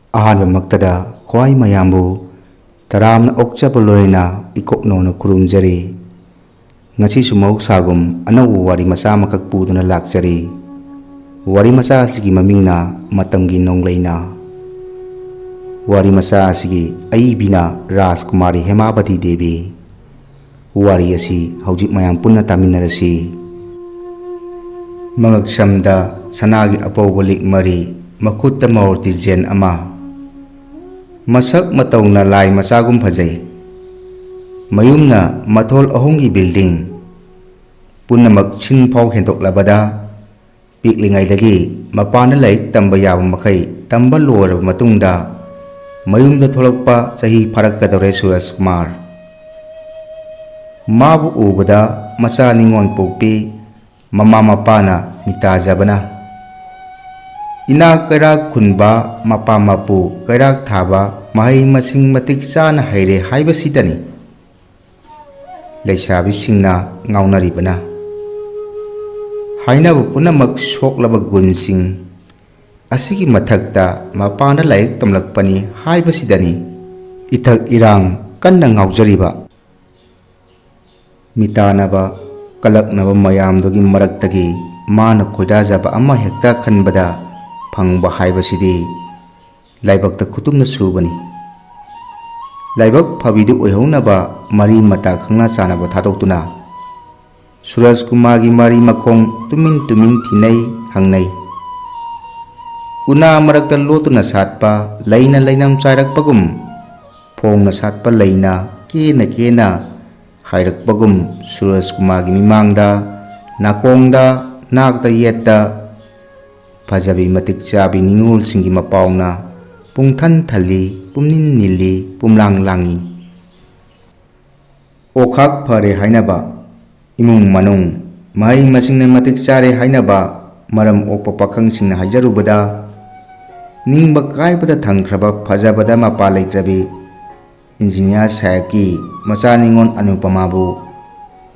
ꯑꯍꯥꯟꯕꯃꯛꯇꯗ ꯈ꯭ꯋꯥꯏ ꯃꯌꯥꯝꯕꯨ ꯇꯔꯥꯝꯅ ꯑꯣꯛꯆꯕ ꯂꯣꯏꯅ ꯏꯀꯣꯛꯅꯧꯅ ꯈꯨꯔꯨꯝꯖꯔꯤ꯫ ꯉꯁꯤꯁꯨ ꯃꯍꯧꯁꯥꯒꯨꯝ ꯑꯅꯧꯕ ꯋꯥꯔꯤ ꯃꯆꯥ ꯑꯃꯈꯛ ꯄꯨꯗꯨꯅ ꯂꯥꯛꯆꯔꯤ꯫ ꯋꯥꯔꯤ ꯃꯆꯥ ꯑꯁꯤꯒꯤ ꯃꯃꯤꯡꯅ ꯃꯇꯝꯒꯤ ꯅꯣꯡꯂꯩꯅ꯫ ꯋꯥꯔꯤ ꯃꯆꯥ ꯑꯁꯤꯒꯤ ꯑꯏꯕꯤꯅ ꯔꯥꯖꯀꯨꯃꯥꯔꯤ ꯍꯦꯃꯥꯕꯇꯤ ꯗꯦꯕꯤ꯫ ꯋꯥꯔꯤ ꯑꯁꯤ ꯍꯧꯖꯤꯛ ꯃꯌꯥꯝ ꯄꯨꯟꯅ ꯇꯥꯃꯤꯟꯅꯔꯁꯤ꯫ ꯃꯉꯛꯁꯝꯗ ꯁꯅꯥꯒꯤ ꯑꯄꯧꯕ ꯂꯤꯛ ꯃꯔꯤ, ꯃꯈꯨꯠꯇ ꯃꯥꯔꯨꯇꯤ ꯖꯦꯟ ꯑꯃ꯫ ꯃꯁꯛ ꯃꯇꯧꯅ ꯂꯥꯏ ꯃꯆꯥꯒꯨꯝ ꯐꯖꯩ꯫ ꯃꯌꯨꯝꯅ ꯃꯊꯣꯜ 3ꯒꯤ ꯕꯤꯜꯗꯤꯡ꯫ ꯄꯨꯝꯅꯃꯛ ꯁꯤꯟꯐꯥꯎ ꯍꯦꯟꯗꯣꯛꯂꯕꯗ ꯄꯤꯛꯂꯤꯉꯩꯗꯒꯤ ꯃꯄꯥꯟꯗ ꯂꯥꯏꯔꯤꯛ ꯇꯝꯕ ꯌꯥꯕ ꯃꯈꯩ ꯇꯝꯕ ꯂꯣꯏꯔꯕ ꯃꯇꯨꯡꯗ ꯃꯌꯨꯝꯗ ꯊꯣꯛꯂꯛꯄ ꯆꯍꯤ ꯐꯥꯔꯛꯀꯗꯧꯔꯦ ꯁꯨꯔꯖꯀꯨꯃꯥꯔ꯫ ꯃꯥꯕꯨ ꯎꯕꯗ ꯃꯆꯥ ꯅꯤꯉꯣꯜ ꯄꯣꯛꯄꯤ, ꯃꯃꯥ ꯃꯄꯥꯅ ꯃꯤꯇꯥꯖꯕꯅ, ꯏꯅꯥꯛ ꯀꯩꯔꯥꯛ ꯈꯨꯟꯕ, ꯃꯄꯥ ꯃꯄꯨ ꯀꯩꯔꯥꯛ ꯊꯥꯕ, ꯃꯍꯩ ꯃꯁꯤꯡ ꯃꯇꯤꯛ ꯆꯥꯅ ꯍꯩꯔꯦ ꯍꯥꯏꯕꯁꯤꯗꯅꯤ ꯂꯩꯁꯥꯕꯤꯁꯤꯡꯅ ꯉꯥꯎꯅꯔꯤꯕꯅ꯫ ꯍꯥꯏꯅꯕ ꯄꯨꯝꯅꯃꯛ ꯁꯣꯛꯂꯕ ꯒꯨꯟꯁꯤꯡ ꯑꯁꯤꯒꯤ ꯃꯊꯛꯇ ꯃꯄꯥꯟꯗ ꯂꯥꯏꯔꯤꯛ ꯇꯝꯂꯛꯄꯅꯤ ꯍꯥꯏꯕꯁꯤꯗꯅꯤ ꯏꯊꯛ ꯏꯔꯥꯡ ꯀꯟꯅ ꯉꯥꯎꯖꯔꯤꯕ꯫ ꯃꯤꯇꯥꯅꯕ ꯀꯂꯛꯅꯕ ꯃꯌꯥꯝꯗꯨꯒꯤ ꯃꯔꯛꯇꯒꯤ ꯃꯥꯅ ꯈꯣꯏꯗꯥꯖꯕ ꯑꯃ ꯍꯦꯛꯇ ꯈꯟꯕꯗ ꯐꯪꯕ ꯍꯥꯏꯕꯁꯤꯗꯤ ꯂꯥꯏꯕꯛꯇ ꯈꯨꯇꯨꯝꯅ ꯁꯨꯕꯅꯤ꯫ ꯂꯥꯏꯕꯛ ꯐꯕꯤꯗꯨ ꯑꯣꯏꯍꯧꯅꯕ ꯃꯔꯤ ꯃꯇꯥ ꯈꯪꯅ ꯆꯥꯟꯅꯕ ꯊꯥꯗꯣꯛꯇꯨꯅ ꯁꯨꯔꯖꯀꯨꯃꯥꯔꯒꯤ ꯃꯔꯤ ꯃꯈꯣꯡ ꯇꯨꯃꯤꯟ ꯇꯨꯃꯤꯟ ꯊꯤꯅꯩ ꯍꯪꯅꯩ꯫ ꯎꯅꯥ ꯃꯔꯛꯇ ꯂꯣꯠꯇꯨꯅ ꯁꯥꯠꯄ ꯂꯩꯅ ꯂꯩꯅꯝ ꯆꯥꯏꯔꯛꯄꯒꯨꯝ, ꯐꯣꯡꯅ ꯁꯥꯠꯄ ꯂꯩꯅ ꯀꯦꯅ ꯀꯦꯅ ꯍꯥꯏꯔꯛꯄꯒꯨꯝ ꯁꯨꯔꯖꯀꯨꯃꯥꯔꯒꯤ ꯃꯤꯃꯥꯡꯗ, ꯅꯥꯀꯣꯡꯗ, ꯅꯥꯛꯇ ꯌꯦꯠꯇ ꯐꯖꯕꯤ ꯃꯇꯤꯛ ꯆꯥꯕꯤ ꯅꯤꯉꯣꯜꯁꯤꯡꯒꯤ ꯃꯄꯥꯎꯅ ꯄꯨꯡꯊꯟ ꯊꯜꯂꯤ, ꯄꯨꯝꯅꯤꯜ ꯅꯤꯜꯂꯤ, ꯄꯨꯝꯂꯥꯡ ꯂꯥꯡꯏ꯫ ꯑꯣꯛꯈꯥꯛ ꯐꯔꯦ ꯍꯥꯏꯅꯕ ꯏꯃꯨꯡ ꯃꯅꯨꯡ, ꯃꯍꯩ ꯃꯁꯤꯡꯅ ꯃꯇꯤꯛ ꯆꯥꯔꯦ ꯍꯥꯏꯅꯕ ꯃꯔꯝ ꯑꯣꯛꯄ ꯄꯥꯈꯪꯁꯤꯡꯅ ꯍꯥꯏꯖꯔꯨꯕꯗ ꯅꯤꯡꯕ ꯀꯥꯏꯕꯗ ꯊꯪꯈ꯭ꯔꯕ ꯐꯖꯕꯗ ꯃꯄꯥ ꯂꯩꯇ꯭ꯔꯕꯤ ꯏꯟꯖꯤꯅꯤꯌꯥꯔ ꯁꯥꯍꯦꯕꯀꯤ ꯃꯆꯥ ꯅꯤꯉꯣꯜ ꯑꯅꯨꯄꯃꯥꯕꯨ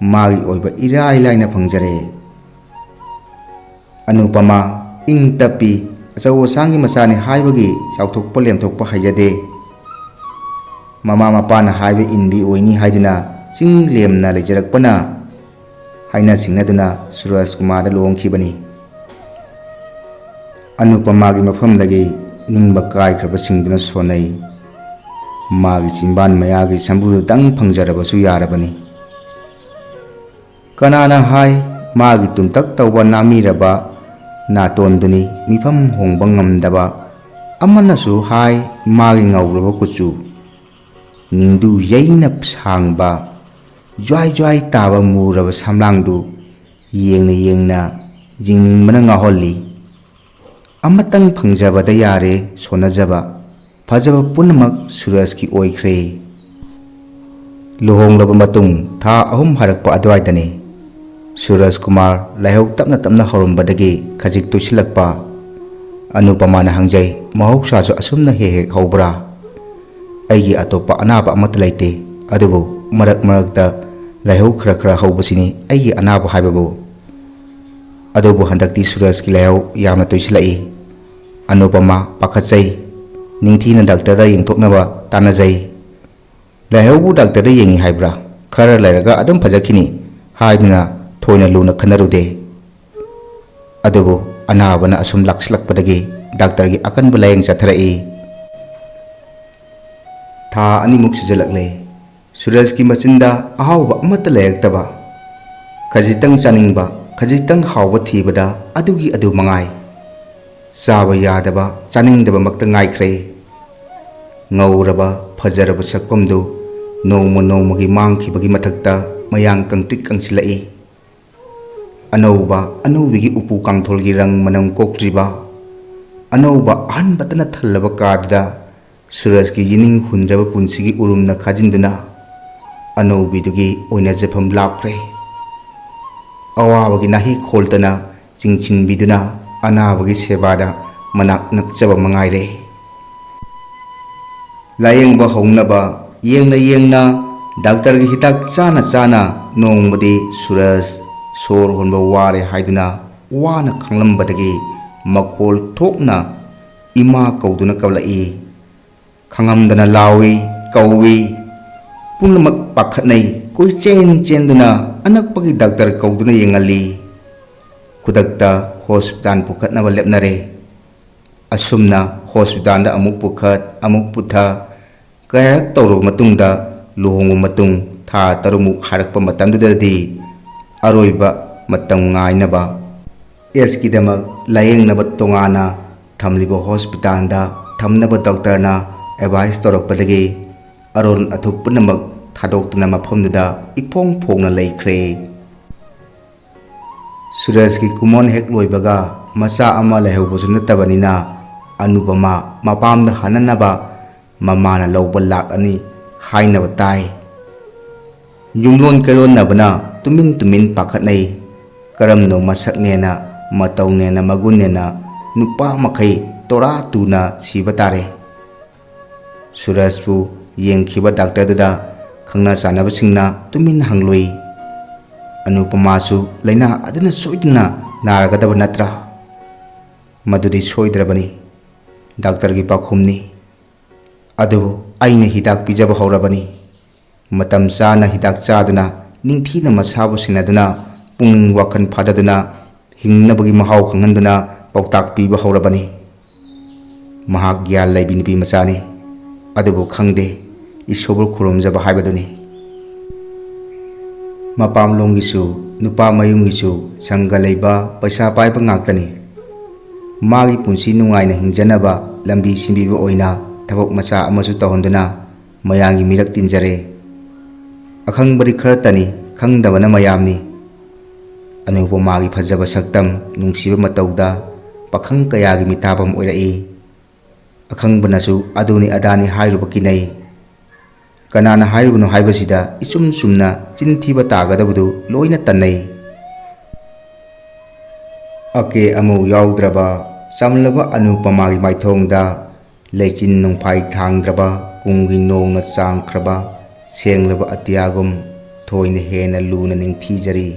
ꯃꯥꯒꯤ ꯑꯣꯏꯕ ꯏꯔꯥꯏ ꯂꯥꯏꯅ ꯐꯪꯖꯔꯦ꯫ ꯑꯅꯨꯄꯃꯥ ꯏꯪ ꯇꯞꯄꯤ, ꯑꯆꯧ ꯑꯁꯥꯡꯒꯤ ꯃꯆꯥꯅꯤ ꯍꯥꯏꯕꯒꯤ ꯆꯥꯎꯊꯣꯛꯄ ꯂꯦꯝꯊꯣꯛꯄ ꯍꯩꯖꯗꯦ꯫ ꯃꯃꯥ ꯃꯄꯥꯅ ꯍꯥꯏꯕ ꯏꯟꯕꯤ ꯑꯣꯏꯅꯤ ꯍꯥꯏꯗꯨꯅ ꯆꯤꯡ ꯂꯦꯝꯅ ꯂꯩꯖꯔꯛꯄꯅ ꯍꯥꯏꯅ ꯁꯤꯡꯅꯗꯨꯅ ꯁꯨꯔꯖꯀꯨꯃꯥꯔꯗ ꯂꯨꯍꯣꯡꯈꯤꯕꯅꯤ꯫ ꯑꯅꯨꯄꯃꯥꯒꯤ ꯃꯐꯝꯗꯒꯤ ꯅꯤꯡꯕ ꯀꯥꯏꯈ꯭ꯔꯕꯁꯤꯡꯗꯨꯅ ꯁꯣꯟꯅꯩ꯫ ꯃꯥꯒꯤ ꯆꯤꯟꯕꯥꯟ ꯃꯌꯥꯒꯤ ꯁꯝꯕ꯭ꯔꯨꯗꯨꯇꯪ ꯐꯪꯖꯔꯕꯁꯨ ꯌꯥꯔꯕꯅꯤ꯫ ꯀꯅꯥꯅ ꯍꯥꯏ ꯃꯥꯒꯤ ꯇꯨꯝꯇꯛ ꯇꯧꯕ ꯅꯥꯃꯤꯔꯕ ꯅꯥꯇꯣꯟꯗꯨꯅꯤ ꯃꯤꯐꯝ ꯍꯣꯡꯕ ꯉꯝꯗꯕ, ꯑꯃꯅꯁꯨ ꯍꯥꯏ ꯃꯥꯒꯤ ꯉꯧꯔꯕ ꯀꯨꯆꯨ, ꯅꯤꯡꯗꯨ ꯌꯩꯅ ꯁꯥꯡꯕ, ꯖ꯭ꯋꯥꯏ ꯖ꯭ꯋꯥꯏ ꯇꯥꯕ ꯃꯨꯔꯕ ꯁꯝꯂꯥꯡꯗꯨ ꯌꯦꯡꯅ ꯌꯦꯡꯅ ꯌꯦꯡꯅꯤꯡꯕꯅ ꯉꯥꯎꯍꯜꯂꯤ꯫ ꯑꯃꯇꯪ ꯐꯪꯖꯕꯗ ꯌꯥꯔꯦ ꯁꯣꯟꯅꯖꯕ, ꯐꯖꯕ ꯄꯨꯝꯅꯃꯛ ꯁꯨꯔꯖꯀꯤ ꯑꯣꯏꯈ꯭ꯔꯦ꯫ ꯂꯨꯍꯣꯡꯂꯕ ꯃꯇꯨꯡ ꯊꯥ 3 ꯍꯥꯏꯔꯛꯄ ꯑꯗꯨꯋꯥꯏꯗꯅꯤ ꯁꯨꯔꯖꯀꯨꯃꯥꯔ ꯂꯥꯏꯍꯧ ꯇꯞꯅ ꯇꯞꯅ ꯍꯧꯔꯝꯕꯗꯒꯤ ꯈꯖꯤꯛ ꯇꯣꯏꯁꯤꯜꯂꯛꯄ꯫ ꯑꯅꯨꯄꯃꯥꯅ ꯍꯪꯖꯩ, ꯃꯍꯧꯁꯥꯁꯨ ꯑꯁꯨꯝꯅ ꯍꯦꯛ ꯍꯦꯛ ꯍꯧꯕ꯭ꯔꯥ? ꯑꯩꯒꯤ ꯑꯇꯣꯞꯄ ꯑꯅꯥꯕ ꯑꯃꯠꯇ ꯂꯩꯇꯦ, ꯑꯗꯨꯕꯨ ꯃꯔꯛ ꯃꯔꯛꯇ ꯂꯥꯏꯍꯧ ꯈꯔ ꯈꯔ ꯍꯧꯕꯁꯤꯅꯤ ꯑꯩꯒꯤ ꯑꯅꯥꯕ ꯍꯥꯏꯕꯕꯨ꯫ ꯑꯗꯨꯕꯨ ꯍꯟꯗꯛꯇꯤ ꯁꯨꯔꯖꯀꯤ ꯂꯥꯏꯍꯧ ꯌꯥꯝꯅ ꯇꯣꯏꯁꯤꯜꯂꯛꯏ꯫ ꯑꯅꯨꯄꯃꯥ ꯄꯥꯈꯠꯆꯩ, ꯅꯤꯡꯊꯤꯅ ꯗꯥꯛꯇꯔꯗ ꯌꯦꯡꯊꯣꯛꯅꯕ ꯇꯥꯟꯅꯖꯩ꯫ ꯂꯥꯏꯍꯧꯕꯨ ꯗꯥꯛꯇꯔꯗ ꯌꯦꯡꯉꯤ ꯍꯥꯏꯕ꯭ꯔꯥ? ꯈꯔ ꯂꯩꯔꯒ ꯑꯗꯨꯝ ꯐꯖꯈꯤꯅꯤ ꯍꯥꯏꯗꯨꯅ ꯊꯣꯏꯅ ꯂꯨꯅ ꯈꯟꯅꯔꯨꯗꯦ꯫ ꯑꯗꯨꯕꯨ ꯑꯅꯥꯕꯅ ꯑꯁꯨꯝ ꯂꯥꯛꯁꯤꯜꯂꯛꯄꯗꯒꯤ ꯗꯥꯛꯇꯔꯒꯤ ꯑꯀꯟꯕ ꯂꯥꯌꯦꯡ ꯆꯠꯊꯔꯛꯏ꯫ ꯊꯥ 2ꯃꯨꯛ ꯁꯨꯖꯜꯂꯛꯂꯦ꯫ ꯁꯨꯔꯖꯀꯤ ꯃꯆꯤꯟꯗ ꯑꯍꯥꯎꯕ ꯑꯃꯠꯇ ꯂꯩꯔꯛꯇꯕ꯫ ꯈꯖꯤꯛꯇꯪ ꯆꯥꯅꯤꯡꯕ, ꯈꯖꯤꯛꯇꯪ ꯍꯥꯎꯕ ꯊꯤꯕꯗ ꯑꯗꯨꯒꯤ ꯑꯗꯨ ꯃꯉꯥꯏ꯫ ꯆꯥꯕ ꯌꯥꯗꯕ, ꯆꯥꯅꯤꯡꯗꯕꯃꯛꯇ ꯉꯥꯏꯈ꯭ꯔꯦ꯫ ꯉꯧꯔꯕ ꯐꯖꯔꯕ ꯁꯛꯐꯝꯗꯨ ꯅꯣꯡꯃ ꯅꯣꯡꯃꯒꯤ ꯃꯥꯡꯈꯤꯕꯒꯤ ꯃꯊꯛꯇ ꯃꯌꯥꯡ ꯀꯪꯇ꯭ꯔꯤꯛ ꯀꯪꯁꯤꯜꯂꯛꯏ꯫ ꯑꯅꯧꯕ ꯑꯅꯧꯕꯤꯒꯤ ꯎꯄꯨ ꯀꯥꯡꯊꯣꯜꯒꯤ ꯔꯪ ꯃꯅꯝ ꯀꯣꯛꯇ꯭ꯔꯤꯕ, ꯑꯅꯧꯕ ꯑꯍꯟꯕꯇꯅ ꯊꯜꯂꯕ ꯀꯥꯗꯨꯗ ꯁꯨꯔꯖꯀꯤ ꯌꯦꯅꯤꯡ ꯍꯨꯟꯗ꯭ꯔꯕ ꯄꯨꯟꯁꯤꯒꯤ ꯎꯔꯨꯝꯅ ꯈꯥꯖꯤꯟꯗꯨꯅ ꯑꯅꯧꯕꯤꯗꯨꯒꯤ ꯑꯣꯏꯅꯖꯐꯝ ꯂꯥꯞꯈ꯭ꯔꯦ꯫ ꯑꯋꯥꯕꯒꯤ ꯅꯥꯍꯤ ꯈꯣꯜꯇꯅ ꯆꯤꯡꯁꯤꯟꯕꯤꯗꯨꯅ ꯑꯅꯥꯕꯒꯤ ꯁꯦꯕꯥꯗ ꯃꯅꯥꯛ ꯅꯛꯆꯕ ꯃꯉꯥꯏꯔꯦ꯫ ꯂꯥꯌꯦꯡꯕ ꯍꯧꯅꯕ ꯌꯦꯡꯅ ꯌꯦꯡꯅ ꯗꯥꯛꯇꯔꯒꯤ ꯍꯤꯗꯥꯛ ꯆꯥꯅ ꯆꯥꯅ ꯅꯣꯡꯃꯗꯤ ꯁꯨꯔꯖ ꯁꯣꯔ ꯍꯣꯟꯕ ꯋꯥꯔꯦ ꯍꯥꯏꯗꯨꯅ ꯋꯥꯅ ꯈꯥꯡꯂꯝꯕꯗꯒꯤ ꯃꯈꯣꯜ ꯊꯣꯛꯅ ꯏꯃꯥ ꯀꯧꯗꯨꯅ ꯀꯞꯂꯛꯏ꯫ खंगमदना लावी कौवी पुनमक पाखतनै कोई चेंदुना अनकपगी डॉक्टर कौदुना येंगली खुदकता हॉस्पिटल पुखतनब लेपनरे असुमना हॉस्पिटल अमुक पुखत अमुक पुथा कयरक तौरब मतुंगदा लुहोंग मतुंग था तरुमुक हारकप मतंदुददी अरोइबा मतम ngainaba एसकीदमक लायेंगनब तोंगाना थमलिबो हॉस्पिटल दा थमनब डॉक्टर ना एडवाइस तौरपदगी अरुण अथुप पुनमक थादोक्तुना मफमदुदा इपोंग फोंगना लैख्रे सूरज की कुमोन हेक लोइबगा मचा अमा लैहौबसु नत्तबनिना अनुपमा मपामदा हननबा ममाना लौब लाकनी हाइनब ताई युंगलोन केरोनबना तुमिन तुमिन पाखतनै करमनो मसकनेना मतौनेना मगुनेना नुपा मखै तोरा तुना सिबा तारे सूरजबु येंखिबा डॉक्टर दुदा खंगना सानबसिंगना तुमिन हंगलोई अनुपमासु लैना अदुना सोइदना नारगदब नत्रा मदुदी सोइद्रबनी डॉक्टर की पाखुमनी अदुबु आइना हिदाक पिजब हौरबनी मतम चाना हिदाक चादुना निंथीना मसाबु सिनदुना पुंग वाखन फाददुना हिंगनबगी महाव खंगनदुना पौताक पीबा हौरबनी महाक ग्यान लैबी निपी मचानी अदुबु खंगदे इशोबर खुरुमजब हाइबदुनी मपामलोंगिसु नुपा मयुंगिसु संग लैबा पैसा पाइबा ngaktani मागी पुंसी नुंगाइना हिंजनबा लंबी सिंबीबा ओइना थबक मचा अमसु तहंदुना मयांगी मिरक तिनजरे अखंगबरी खरतनी खंगदबना मयामनी अनुपमागी फजबा सक्तम नुंसीबा मतौदा पखंग कयागी मिताबम ओइरई अखंगबनासु अदुनी अदानी हाइरुबा किनै कनाना हाइरुबनो हाइबसिदा इचुम चुमना चिंथीबा तागदबदु लोइना तन्नै अके अमु याउद्रबा समलबा अनुपमागी माइथोंगदा लेचिन नुंफाई थांगद्रबा कुंगी नोंगना चांगख्रबा सेंगलबा अतियागुम थोइना हेना लूना निंथीजरी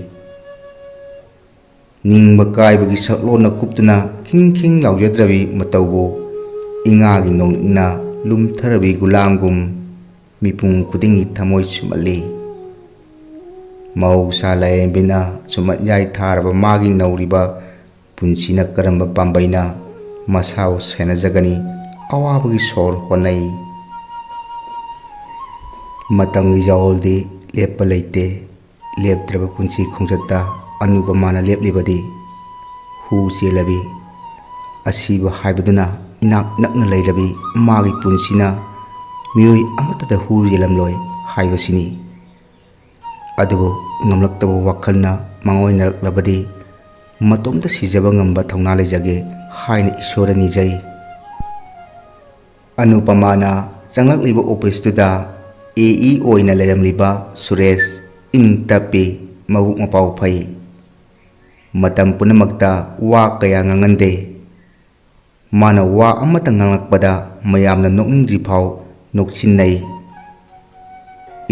निंगबा काइबगी सकलोना कुप्तुना खिंग खिंग लाउजद्रबी मतौबो इंगागी नोंगना लुमथरबी गुलांगुम मिपुंग खुदिंगी थमोय सुमली मौसा लायेंबिना सुमत याई थारबा मागी नौरिबा पुंसीना करंबा पांबैना मसाव सेनजगनी अवाबगी सोर होनै मतंगी जाओलदी लेप लेते लेपद्रबा पुंसी खुंजता अनुपमाना लेपलिबदी हु चेलबी असीबा हाइबदुना इनाक नकना लैरबी मागी पुंसीना मियोई अमतदा who येलमलोय हाइबसिनी अदुबो ngamlaktaba wakalna mangoinarlabadi matomda sijaba ngamba thongna lejage haina ishora nijai anupamana changlakliba office tuda AE oina leramliba Suresh ingtapi mabuk mapau phai matam punamakta wa kaya ngangande mana wa amata nganglakpada mayamna nokningri phau nokchinnai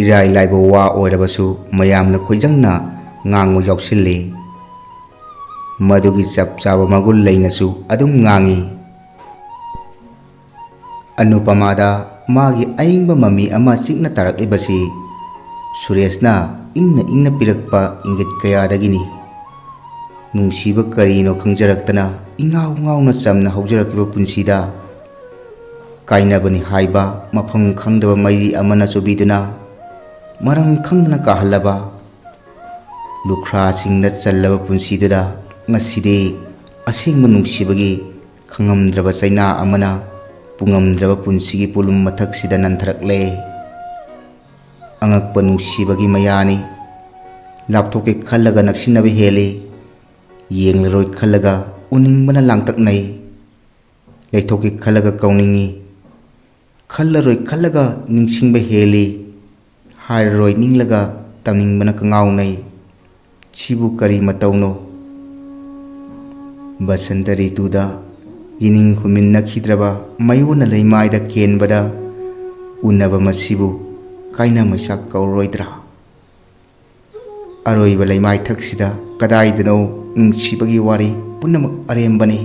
इराय लाइब वा ओइरबसु मयामना खोइजंगना ngango yauksilli madugi chap chaba magul leinasu adum ngangi Anupamada magi aingba mami ama chikna taraklibasi Sureshna ingna pirakpa ingit kayadagini nungsiba karino khangjaraktana ingaw ngawna chamna haujarakba punsida kainabani haiba mafang khangdaba mairi amana chobiduna marang khangna kahalaba lukra singna challaba punsidada ngaside asingma nungsibagi khangamdraba chaina amana pungamdraba punsigi pulum mathaksida nantharakle angakpa nungsibagi mayani lapthoke khallaga naksinabe hele yengleroi khallaga uningbana langtaknai leithoke khallaga kauningi khallaroi khallaga ningsingba hele hairoi ninglaga tamningbana kangaunai chibu kari matauno basantari tuda yining huminna khidraba mayona leimaida kenbada unaba masibu kaina masak kauroidra aroiba leimai thaksida kadaidano nungsibagi wari punamak arembani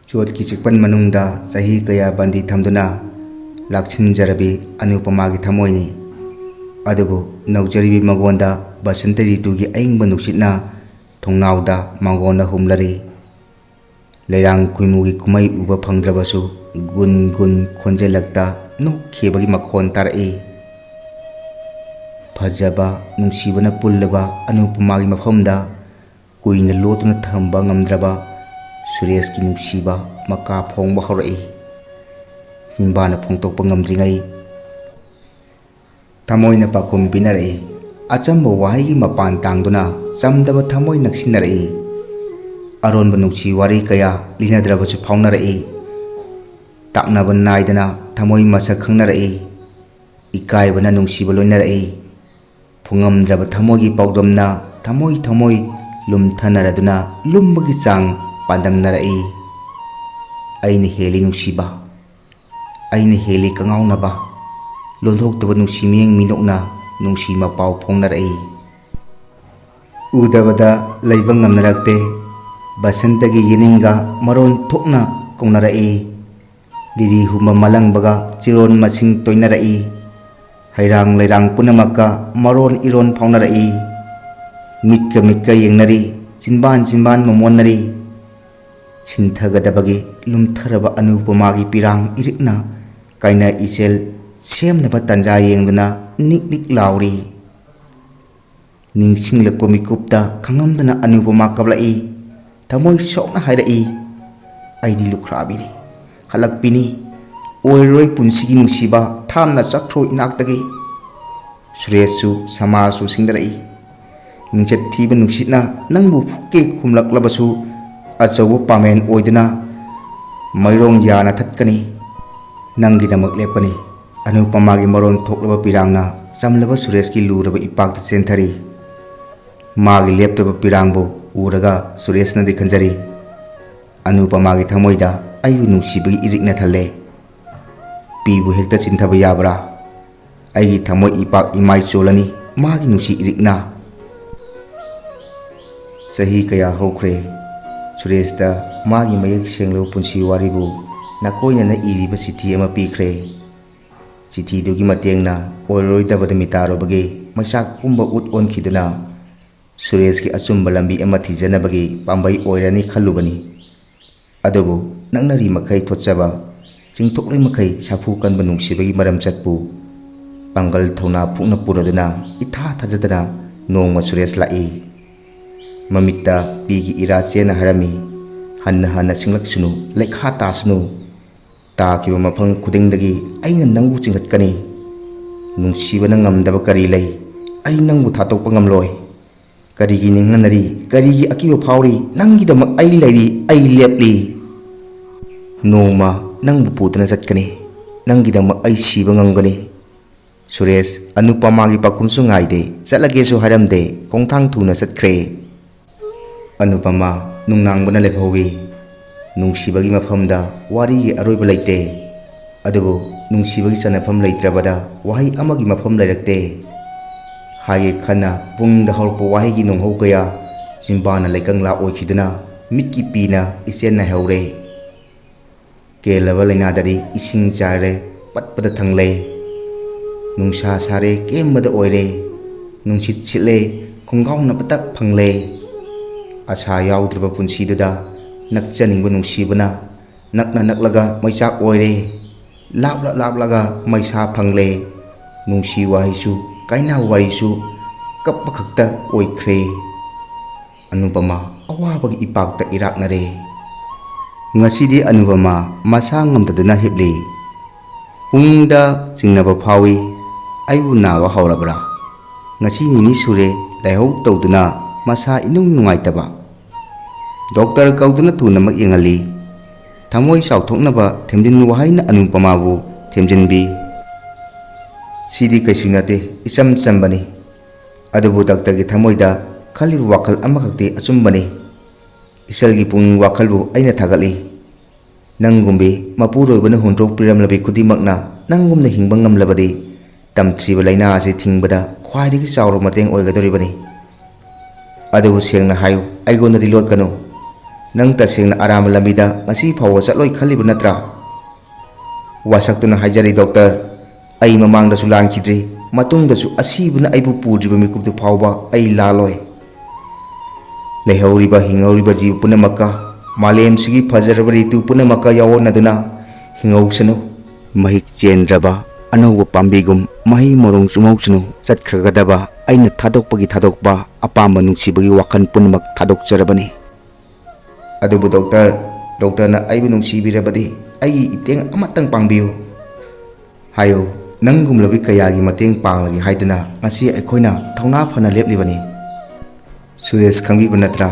ꯆꯣꯠ ꯀꯤ ꯆꯤꯛꯄꯟ ꯃꯅꯨꯡꯗ ꯆꯍꯤ ꯀꯌꯥ ꯕꯟꯗꯤ ꯊꯝꯗꯨꯅ ꯂꯥꯛꯁꯤꯟꯖꯔꯕꯤ ꯑꯅꯨꯄꯃꯥꯒꯤ ꯊꯃꯣꯏꯅꯤ ꯑꯗꯨꯕꯨ ꯅꯧꯖꯔꯤꯕꯤ ꯃꯉꯣꯟꯗ ꯕꯁꯟꯇ ꯔꯤꯇꯨꯒꯤ ꯑꯏꯪꯕ ꯅꯨꯡꯁꯤꯠꯅ ꯊꯣꯡꯅꯥꯎꯗ ꯃꯥꯡꯒꯣꯟꯅ ꯍꯨꯝꯂꯔꯤ ꯂꯩꯔꯥꯡ ꯀꯨꯏꯃꯨꯒꯤ ꯀꯨꯝꯍꯩ ꯎꯕ ꯐꯪꯗ꯭ꯔꯕꯁꯨ ꯒꯨꯟ ꯒꯨꯟ ꯈꯣꯟꯖꯦꯜꯂꯛꯇ ꯅꯣꯛꯈꯤꯕꯒꯤ ꯃꯈꯣꯟ ꯇꯥꯔꯛꯏ ꯐꯖꯕ ꯅꯨꯡꯁꯤꯕꯅ ꯄꯨꯜꯂꯕ ꯑꯅꯨꯄꯃꯥꯒꯤ ꯃꯐꯝꯗ ꯀꯨꯏꯅ ꯂꯣꯠꯇꯨꯅ ꯊꯝꯕ ꯉꯝꯗ꯭ꯔꯕ ꯁꯨꯔꯦꯁꯀꯤ ꯅꯨꯡꯁꯤꯕ ꯃꯀꯥ ꯐꯣꯡꯕ ꯍꯧꯔꯛꯏ ꯆꯤꯟꯕꯥꯅ ꯐꯣꯡꯗꯣꯛꯄ ꯉꯝꯗ꯭ꯔꯤꯉꯩ ꯊꯃꯣꯏꯅ ꯄꯥꯎꯈꯨꯝ ꯄꯤꯅꯔꯛꯏ ꯑꯆꯝꯕ ꯋꯥꯍꯩꯒꯤ ꯃꯄꯥꯟ ꯇꯥꯡꯗꯨꯅ ꯆꯝꯗꯕ ꯊꯃꯣꯏ ꯅꯛꯁꯤꯟꯅꯔꯛꯏ ꯑꯔꯣꯟꯕ ꯅꯨꯡꯁꯤ ꯋꯥꯔꯤ ꯀꯌꯥ ꯂꯤꯅꯗ꯭ꯔꯕꯁꯨ ꯐꯥꯎꯅꯔꯛꯏ ꯇꯥꯛꯅꯕ ꯅꯥꯏꯗꯅ ꯊꯃꯣꯏ ꯃꯁꯛ ꯈꯪꯅꯔꯛꯏ ꯏꯀꯥꯏꯕꯅ ꯅꯨꯡꯁꯤꯕ ꯂꯣꯏꯅꯔꯛꯏ ꯐꯨꯡꯉꯝꯗ꯭ꯔꯕ ꯊꯃꯣꯏꯒꯤ ꯄꯥꯎꯗꯝꯅ ꯊꯃꯣꯏ ꯂꯨꯝꯊꯅꯔꯗꯨꯅ ꯂꯨꯝꯕꯒꯤ ꯆꯥꯡ ꯄꯥꯟꯗꯝꯅꯔꯛꯏ ꯑꯩꯅ ꯍꯦꯜꯂꯤ ꯅꯨꯡꯁꯤꯕ ꯑꯩꯅ ꯍꯦꯜꯂꯤ ꯀꯉꯥꯎꯅꯕ ꯂꯣꯟꯊꯣꯛꯇꯕ ꯅꯨꯡꯁꯤ ꯃꯤꯠꯌꯦꯡ ꯃꯤꯅꯣꯛꯅ ꯅꯨꯡꯁꯤ ꯃꯄꯥꯎ ꯐꯣꯡꯅꯔꯛꯏ ꯎꯗꯕꯗ ꯂꯩꯕ ꯉꯝꯅꯔꯛꯇꯦ ꯕꯁꯟꯇꯒꯤ ꯌꯦꯅꯤꯡꯒ ꯃꯔꯣꯟ ꯊꯣꯛꯅ ꯀꯧꯅꯔꯛꯏ ꯂꯤꯔꯤ ꯍꯨꯝꯕ ꯃꯥꯂꯪꯕꯒ ꯆꯤꯔꯣꯟ ꯃꯁꯤꯡ ꯇꯣꯏꯅꯔꯛꯏ ꯍꯩꯔꯥꯡ ꯂꯩꯔꯥꯡ ꯄꯨꯝꯅꯃꯛꯀ ꯃꯔꯣꯟ ꯏꯔꯣꯟ ꯐꯥꯎꯅꯔꯛꯏ ꯃꯤꯠꯀ ꯌꯦꯡꯅꯔꯤ ꯆꯤꯟꯕꯥꯟ ꯃꯃꯣꯟꯅꯔꯤ ꯁꯤꯟꯊꯒꯗꯕꯒꯤ ꯂꯨꯝꯊꯔꯕ ꯑꯅꯨꯄꯃꯥꯒꯤ ꯄꯤꯔꯥꯡ ꯏꯔꯤꯛꯅ ꯀꯥꯏꯅ ꯏꯆꯦꯜ ꯁꯦꯝꯅꯕ ꯇꯥꯟꯖꯥ ꯌꯦꯡꯗꯨꯅ ꯅꯤꯛ ꯅꯤꯛ ꯂꯥꯎꯔꯤ ꯅꯤꯡꯁꯤꯡꯂꯛꯄ ꯃꯤꯀꯨꯞꯇ ꯈꯪꯉꯝꯗꯅ ꯑꯅꯨꯄꯃꯥ ꯀꯞꯂꯛꯏ ꯊꯃꯣꯏ ꯁꯣꯛꯅ ꯍꯥꯏꯔꯛꯏ ꯑꯩꯗꯤ ꯂꯨꯈ꯭ꯔꯥꯕꯤꯅꯤ ꯍꯜꯂꯛꯄꯤꯅꯤ ꯑꯣꯏꯔꯔꯣꯏ ꯄꯨꯟꯁꯤꯒꯤ ꯅꯨꯡꯁꯤꯕ ꯊꯥꯞꯅ ꯆꯠꯈ꯭ꯔꯣ ꯏꯅꯥꯛꯇꯒꯤ ꯁꯨꯔꯦꯁꯁꯨ ꯁꯃꯥꯁꯨ ꯁꯤꯡꯗꯔꯛꯏ ꯃꯤꯡꯆꯠ ꯊꯤꯕ ꯅꯨꯡꯁꯤꯠꯅ ꯅꯪꯕꯨ ꯐꯨꯛꯀꯦ ꯈꯨꯝꯂꯛꯂꯕꯁꯨ ꯑꯆꯧꯕ ꯄꯥꯃꯦꯟ ꯑꯣꯏꯗꯨꯅ ꯃꯩꯔꯣꯡ ꯌꯥꯅ ꯊꯠꯀꯅꯤ ꯅꯪꯒꯤꯗꯃꯛ ꯂꯦꯞꯀꯅꯤ ꯑꯅꯨꯄꯃꯥꯒꯤ ꯃꯔꯣꯟ ꯊꯣꯛꯂꯕ ꯄꯤꯔꯥꯡꯅ ꯆꯝꯂꯕ ꯁꯨꯔꯦꯁꯀꯤ ꯂꯨꯔꯕ ꯏꯄꯥꯛꯇ ꯆꯦꯟꯊꯔꯤ ꯃꯥꯒꯤ ꯂꯦꯞꯇꯕ ꯄꯤꯔꯥꯡꯕꯨ ꯎꯔꯒ ꯁꯨꯔꯦꯁꯅꯗꯤ ꯈꯟꯖꯔꯤ ꯑꯅꯨꯄꯃꯥꯒꯤ ꯊꯃꯣꯏꯗ ꯑꯩꯕꯨ ꯅꯨꯡꯁꯤꯕꯒꯤ ꯏꯔꯤꯛꯅ ꯊꯜꯂꯦ ꯄꯤꯕꯨ ꯍꯦꯛꯇ ꯆꯤꯟꯊꯕ ꯌꯥꯕ꯭ꯔꯥ ꯑꯩꯒꯤ ꯊꯃꯣꯏ ꯏꯄꯥꯛ ꯏꯃꯥꯏ ꯆꯣꯜꯂꯅꯤ ꯃꯥꯒꯤ ꯅꯨꯡꯁꯤ ꯏꯔꯤꯛꯅ ꯆꯍꯤ ꯀꯌꯥ ꯍꯧꯈ꯭ꯔꯦ ꯁꯨꯔꯦꯁꯇ ꯃꯥꯒꯤ ꯃꯌꯦꯛ ꯁꯦꯡꯂꯕ ꯄꯨꯟꯁꯤ ꯋꯥꯔꯤꯕꯨ ꯅꯥꯀꯣꯏꯅꯅ ꯏꯔꯤꯕ ꯆꯤꯊꯤ ꯑꯃ ꯄꯤꯈ꯭ꯔꯦ ꯆꯤꯊꯤꯗꯨꯒꯤ ꯃꯇꯦꯡꯅ ꯑꯣꯏꯔꯔꯣꯏꯗꯕꯗ ꯃꯤꯇꯥꯔꯨꯕꯒꯤ ꯃꯩꯆꯥꯛ ꯄꯨꯝꯕ ꯎꯠ ꯑꯣꯟꯈꯤꯗꯨꯅ ꯁꯨꯔꯦꯁꯀꯤ ꯑꯆꯨꯝꯕ ꯂꯝꯕꯤ ꯑꯃ ꯊꯤꯖꯅꯕꯒꯤ ꯄꯥꯝꯕꯩ ꯑꯣꯏꯔꯅꯤ ꯈꯜꯂꯨꯕꯅꯤ ꯑꯗꯨꯕꯨ ꯅꯛꯅꯔꯤ ꯃꯈꯩ ꯊꯣꯠꯆꯕ ꯆꯤꯡꯊꯣꯛꯂꯤ ꯃꯈꯩ ꯁꯥꯐꯨ ꯀꯟꯕ ꯅꯨꯡꯁꯤꯕꯒꯤ ꯃꯔꯝꯆꯠꯄꯨ ꯄꯥꯡꯒꯜ ꯊꯧꯅꯥ ꯐꯨꯛꯅ ꯄꯨꯔꯗꯨꯅ ꯏꯊꯥ ꯊꯥꯖꯗꯅ ꯅꯣꯡꯃ ꯁꯨꯔꯦꯁ ꯂꯥꯛꯏ ꯃꯃꯤꯠꯇ ꯄꯤꯒꯤ ꯏꯔꯥ ꯆꯦꯟꯅ ꯍꯥꯏꯔꯝꯃꯤ ꯍꯟꯅ ꯁꯤꯡꯂꯛꯁꯅꯨ ꯂꯩꯈꯥ ꯇꯥꯁꯅꯨ ꯇꯥꯈꯤꯕ ꯃꯐꯝ ꯈꯨꯗꯤꯡꯗꯒꯤ ꯑꯩꯅ ꯅꯪꯕꯨ ꯆꯤꯡꯈꯠꯀꯅꯤ ꯅꯨꯡꯁꯤꯕꯅ ꯉꯝꯗꯕ ꯀꯔꯤ ꯂꯩ ꯑꯩ ꯅꯪꯕꯨ ꯊꯥꯗꯣꯛꯄ ꯉꯝꯂꯣꯏ ꯀꯔꯤꯒꯤ ꯅꯤꯡꯍꯟꯅꯔꯤ ꯀꯔꯤꯒꯤ ꯑꯀꯤꯕ ꯐꯥꯎꯔꯤ ꯅꯪꯒꯤꯗꯃꯛ ꯑꯩ ꯂꯩꯔꯤ ꯑꯩ ꯂꯦꯞꯂꯤ ꯅꯣꯡꯃ ꯅꯪꯕꯨ ꯄꯨꯗꯨꯅ ꯆꯠꯀꯅꯤ ꯅꯪꯒꯤꯗꯃꯛ ꯑꯩ ꯁꯤꯕ ꯉꯝꯒꯅꯤ ꯁꯨꯔꯦꯁ ꯑꯅꯨꯄꯃꯥꯒꯤ ꯄꯥꯎꯈꯨꯝꯁꯨ ꯉꯥꯏꯗꯦ ꯆꯠꯂꯒꯦꯁꯨ ꯍꯥꯏꯔꯝꯗꯦ ꯈꯣꯡꯊꯥꯡ ꯊꯨꯅ ꯆꯠꯈ꯭ꯔꯦ ꯑꯅꯨꯄꯃꯥ ꯅꯨꯡꯅꯥꯡꯕꯅ ꯂꯦꯞꯍꯧꯏ ꯅꯨꯡꯁꯤꯕꯒꯤ ꯃꯐꯝꯗ ꯋꯥꯔꯤꯒꯤ ꯑꯔꯣꯏꯕ ꯂꯩꯇꯦ ꯑꯗꯨꯕꯨ ꯅꯨꯡꯁꯤꯕꯒꯤ ꯆꯟꯅꯐꯝ ꯂꯩꯇ꯭ꯔꯕꯗ ꯋꯥꯍꯩ ꯑꯃꯒꯤ ꯃꯐꯝ ꯂꯩꯔꯛꯇꯦ ꯍꯥꯏꯒꯦ ꯈꯟꯅ ꯄꯨꯡꯗ ꯍꯧꯔꯛꯄ ꯋꯥꯍꯩꯒꯤ ꯅꯣꯡꯍꯧ ꯀꯌꯥ ꯆꯤꯝꯕꯥꯅ ꯂꯩꯀꯪꯂꯥ ꯑꯣꯏꯈꯤꯗꯨꯅ ꯃꯤꯠꯀꯤ ꯄꯤꯅ ꯏꯆꯦꯟ ꯅꯥꯏꯍꯧꯔꯦ ꯀꯦꯜꯂꯕ ꯂꯩꯅꯥꯗꯗꯤ ꯏꯁꯤꯡ ꯆꯥꯏꯔꯦ ꯄꯠꯄꯗ ꯊꯪꯂꯦ ꯅꯨꯡꯁꯥ ꯁꯥꯔꯦ ꯀꯦꯝꯕꯗ ꯑꯣꯏꯔꯦ ꯅꯨꯡꯁꯤꯠ ꯁꯤꯠꯂꯦ ꯈꯣꯡꯒꯥꯎꯅꯕꯇ ꯐꯪꯂꯦ ꯑꯁꯥ ꯌꯥꯎꯗ꯭ꯔꯕ ꯄꯨꯟꯁꯤꯗꯨꯗ ꯅꯛꯆꯅꯤꯡꯕ ꯅꯨꯡꯁꯤꯕꯅ ꯅꯛꯅ ꯅꯛꯂꯒ ꯃꯩꯆꯥꯛ ꯑꯣꯏꯔꯦ ꯂꯥꯞꯂꯒ ꯃꯩꯁꯥ ꯐꯪꯂꯦ ꯅꯨꯡꯁꯤ ꯋꯥꯍꯩꯁꯨ ꯀꯥꯏꯅ ꯋꯥꯔꯤꯁꯨ ꯀꯞꯄ ꯈꯛꯇ ꯑꯣꯏꯈ꯭ꯔꯦ ꯑꯅꯨꯄꯃꯥ ꯑꯋꯥꯕꯒꯤ ꯏꯄꯥꯛꯇ ꯏꯔꯥꯛꯅꯔꯦ ꯉꯁꯤꯗꯤ ꯑꯅꯨꯄꯃꯥ ꯃꯁꯥ ꯉꯝꯗꯗꯨꯅ ꯍꯤꯞꯂꯤ ꯄꯨꯡꯗ ꯆꯤꯡꯅꯕ ꯐꯥꯎꯏ ꯑꯩꯕꯨ ꯅꯥꯕ ꯍꯧꯔꯕ꯭ꯔꯥ ꯉꯁꯤ ꯅꯤꯅꯤ ꯁꯨꯔꯦ ꯂꯥꯏꯍꯧ ꯇꯧꯗꯨꯅ ꯃꯁꯥ ꯏꯅꯨꯡ ꯅꯨꯡꯉꯥꯏꯇꯕ ꯗꯣꯛꯇꯔ ꯀꯧꯗꯨꯅ ꯊꯨꯅꯃꯛ ꯌꯦꯡꯍꯜꯂꯤ ꯊꯃꯣꯏ ꯆꯥꯎꯊꯣꯛꯅꯕ ꯊꯦꯝꯖꯤꯟ ꯋꯥꯍꯩꯅ ꯑꯅꯨꯄꯃꯥꯕꯨ ꯊꯦꯝꯖꯤꯟꯕꯤ ꯁꯤꯗꯤ ꯀꯩꯁꯨ ꯅꯠꯇꯦ ꯏꯆꯝ ꯆꯝꯕꯅꯤ ꯑꯗꯨꯕꯨ ꯗꯣꯛꯇꯔꯒꯤ ꯊꯃꯣꯏꯗ ꯈꯜꯂꯤꯕ ꯋꯥꯈꯜ ꯑꯃꯈꯛꯇꯤ ꯑꯆꯨꯝꯕꯅꯤ ꯏꯁꯜꯒꯤ ꯄꯨꯛꯅꯤꯡ ꯋꯥꯈꯜꯕꯨ ꯑꯩꯅ ꯊꯥꯒꯠꯂꯤ ꯅꯪꯒꯨꯝꯕꯤ ꯃꯄꯨꯔꯣꯏꯕꯅ ꯍꯨꯟꯗꯣꯛꯄꯤꯔꯝꯂꯕꯤ ꯈꯨꯗꯤꯡꯃꯛꯅ ꯅꯪꯒꯨꯝꯅ ꯍꯤꯡꯕ ꯉꯝꯂꯕꯗꯤ ꯇꯝꯊ꯭ꯔꯤꯕ ꯂꯩꯅꯥ ꯑꯁꯤ ꯊꯤꯡꯕꯗ ꯈ꯭ꯋꯥꯏꯗꯒꯤ ꯆꯥꯎꯔꯕ ꯃꯇꯦꯡ ꯑꯣꯏꯒꯗꯧꯔꯤꯕꯅꯤ ꯑꯗꯨꯕꯨ ꯁꯦꯡꯅ ꯍꯥꯏꯌꯨ ꯑꯩꯉꯣꯟꯗꯗꯤ ꯂꯣꯠꯀꯅꯨ Nang taseng na aram lamida ngasi fawa chatloi khaliba natra? Wasaktu na hajari doktor, ai mamang da sulang kidri, matung da su asibu na aibu pudriba mikub du fawba ai laloi. Lehauriba hingauriba jibu punamaka, malem sigi fajaraba ritu punamaka yawon naduna, hingausanu, mahik jendraba, anauba pambigum, mahi morong sumausanu, satkragadaba, aina thadokpagi thadokba, apamba nungsibagi wakan punamak thadok jarabani. Adubu doktor na aibu nungsibirabadi, ai iteng amatang pangbiu. Hayo, nangum labi kayagi mateng panglagi haiduna, ngasi aikoina thongna phana leplibani. Suresh khangbiba natra,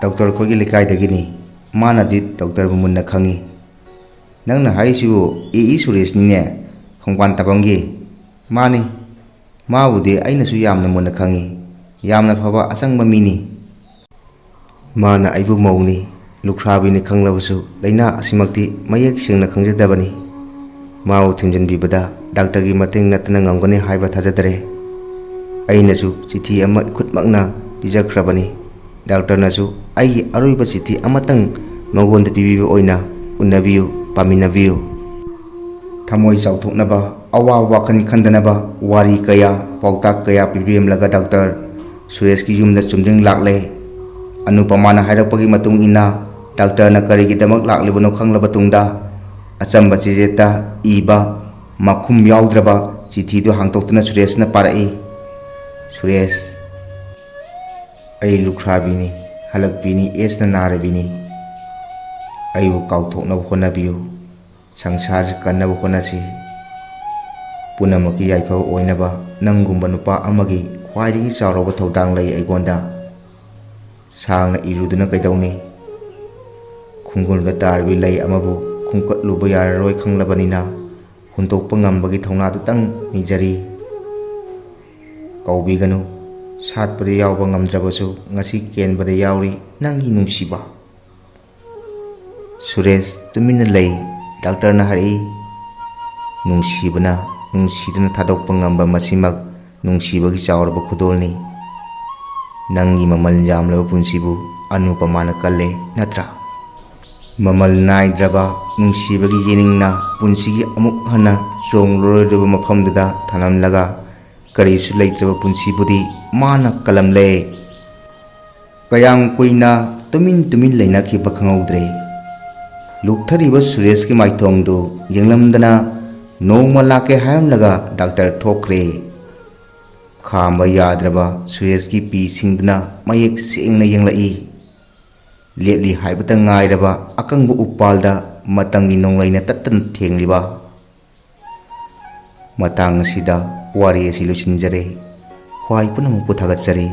doktor khogi likaidagini, mana dit doktor bumunna khangi. Nangna haisibu Suresh nine, khongpan tabangi, mani, mabude aina su yamna munna khangi, yamna phaba asangba mini. Mana aibu mauni, lukrabini khanglabusu, laina asimakti mayek sengna khangjadabani. Mau thimjanbibada, daktargi mateng natana ngamgani haiba thajadare. Ainasu chithi ama khutmakna pijakrabani. Daktar nasu ai aroiba chithi amatang magonda pibiba oina unabiyu paminabiyu. Thamoi chauthoknaba awa wakan khandanaba wari kaya pautak kaya pibimlaga Daktar Suresh ki yumda chumding lakle. Anupamana hairakpagi matung ina Daktar na karigidamak laklibano khanglaba tungda achamba chijeta iba makhum yaudraba chithi do hangtoktuna Suresh na parai. Suresh, ai lukrabini halakbini esna narabini, aibu kauthoknaba honabiyu, sangsarje kannaba honasi, punamaki yaifaba oinaba nangumba nupa amagi khwaidagi chauraba thodang lei aigonda. Sangna iruduna kaidawni, khungulda tarbi lei amabu khungkatluba yararoi khanglabanina, huntokpa ngambagi thongna dutang nijari. Kaubiganu, satpada yauba ngamdrabasu ngasi kenbada yauri nangi nungsiba. Suresh tumina lei, Daktar na hari, nungsibana nungsiduna thadokpa ngamba masimak nungsibagi chauraba khudolni. Nangi mamal jamlaba punsibu anupamana kalle natra? Mamal naidraba nungsibagi yeningna punsigi amuk hana chongloroidaba mafamduda thanamlaga karisu leitraba punsibudi mana kalamle. Kayam kuina tumin leinakhiba khanghaudre. Lukthariba Suresh ki maithongdu yenglamdana nongma lake haramlaga Daktar thokre. Khamba yadraba Suresh ki pi singduna mayek sengna yenglai. Letli haibata ngairaba akangbu upalda matangi nonglaina tattan thengliba. Matang sida wari asi lusinjare, hwai punamuk puthagatjari.